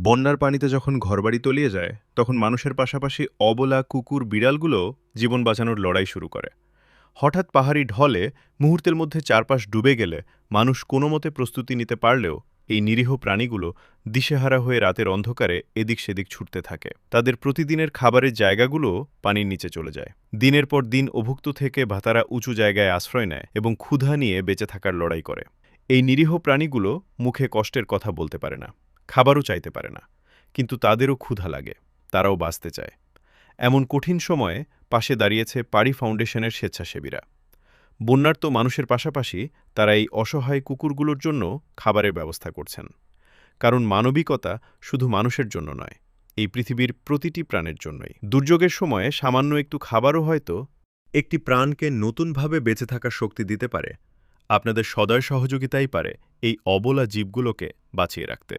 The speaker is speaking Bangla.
বন্যার পানিতে যখন ঘরবাড়ি তলিয়ে যায় তখন মানুষের পাশাপাশি অবলা কুকুর বিড়ালগুলো জীবন বাঁচানোর লড়াই শুরু করে। হঠাৎ পাহাড়ি ঢলে মুহূর্তের মধ্যে চারপাশ ডুবে গেলে মানুষ কোনো মতে প্রস্তুতি নিতে পারলেও এই নিরীহ প্রাণীগুলো দিশেহারা হয়ে রাতের অন্ধকারে এদিক সেদিক ছুটতে থাকে। তাদের প্রতিদিনের খাবারের জায়গাগুলো পানির নিচে চলে যায়। দিনের পর দিন অভুক্ত থেকে তারা উঁচু জায়গায় আশ্রয় নেয় এবং ক্ষুধা নিয়ে বেঁচে থাকার লড়াই করে। এই নিরীহ প্রাণীগুলো মুখে কষ্টের কথা বলতে পারে না, খাবারও চাইতে পারে না, কিন্তু তাদেরও ক্ষুধা লাগে, তারাও বাঁচতে চায়। এমন কঠিন সময়ে পাশে দাঁড়িয়েছে পারি ফাউন্ডেশনের স্বেচ্ছাসেবীরা। বন্যার্ত মানুষের পাশাপাশি তারা এই অসহায় কুকুরগুলোর জন্য খাবারের ব্যবস্থা করছেন। কারণ মানবিকতা শুধু মানুষের জন্য নয়, এই পৃথিবীর প্রতিটি প্রাণের জন্যই। দুর্যোগের সময়ে সামান্য একটু খাবারও হয়তো একটি প্রাণকে নতুনভাবে বেঁচে থাকার শক্তি দিতে পারে। আপনাদের সদয় সহযোগিতাই পারে এই অবলা জীবগুলোকে বাঁচিয়ে রাখতে।